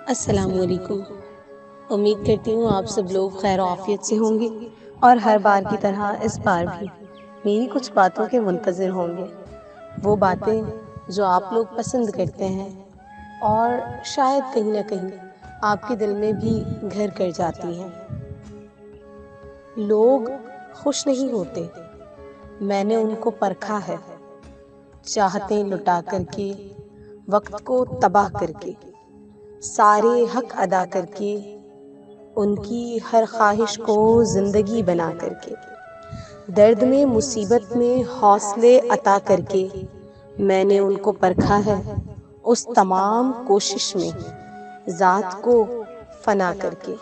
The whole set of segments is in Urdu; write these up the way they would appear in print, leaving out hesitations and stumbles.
السلام علیکم۔ امید کرتی ہوں آپ سب لوگ خیر و عافیت سے ہوں گے اور ہر بار کی طرح اس بار بھی میری کچھ باتوں کے منتظر ہوں گے، وہ باتیں جو آپ لوگ پسند کرتے ہیں اور شاید کہیں نہ کہیں آپ کے دل میں بھی گھر کر جاتی ہیں۔ لوگ خوش نہیں ہوتے، میں نے ان کو پرکھا ہے، چاہتے لٹا کر کے، وقت کو تباہ کر کے، سارے حق ادا کر کے، ان کی ہر خواہش کو زندگی بنا کر کے، درد میں مصیبت میں حوصلے عطا کر کے، میں نے ان کو پرکھا ہے اس تمام کوشش میں ذات کو فنا کر کے،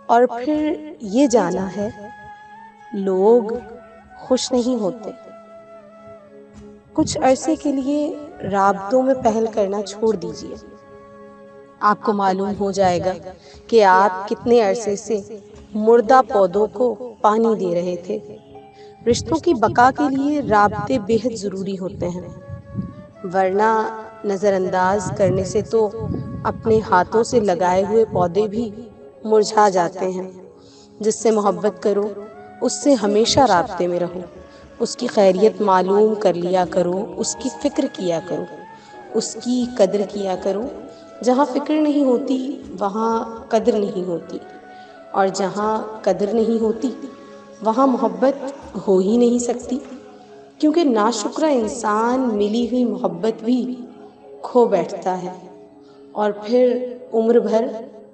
اور پھر یہ جانا ہے لوگ خوش نہیں ہوتے۔ کچھ عرصے کے لیے رابطوں میں پہل کرنا چھوڑ دیجیے، آپ کو معلوم ہو جائے گا کہ آپ کتنے عرصے سے مردہ پودوں کو پانی دے رہے تھے۔ رشتوں کی بقا کے لیے رابطے بے حد ضروری ہوتے ہیں، ورنہ نظر انداز کرنے سے تو اپنے ہاتھوں سے لگائے ہوئے پودے بھی مرجھا جاتے ہیں۔ جس سے محبت کرو اس سے ہمیشہ رابطے میں رہو، اس کی خیریت معلوم کر لیا کرو، اس کی فکر کیا کرو، اس کی قدر کیا کرو۔ جہاں فکر نہیں ہوتی وہاں قدر نہیں ہوتی، اور جہاں قدر نہیں ہوتی وہاں محبت ہو ہی نہیں سکتی، کیونکہ ناشکرا انسان ملی ہوئی محبت بھی کھو بیٹھتا ہے اور پھر عمر بھر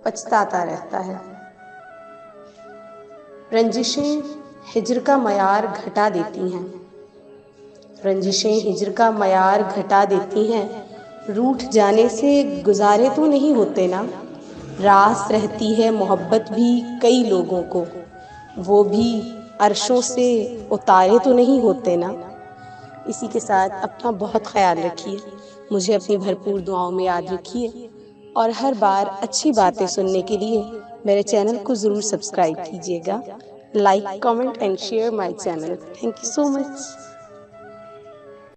پچھتاتا رہتا ہے۔ رنجشیں ہجر کا معیار گھٹا دیتی ہیں، رنجشیں ہجر کا معیار گھٹا دیتی ہیں، روٹھ جانے سے گزارے تو نہیں ہوتے نا، راس رہتی ہے محبت بھی کئی لوگوں کو، وہ بھی عرشوں سے اتارے تو نہیں ہوتے نا۔ اسی کے ساتھ اپنا بہت خیال رکھیے، مجھے اپنی بھرپور دعاؤں میں یاد رکھیے، اور ہر بار اچھی باتیں سننے کے لیے میرے چینل کو ضرور سبسکرائب کیجیے گا۔ Like, comment and share my channel. Thank you so much.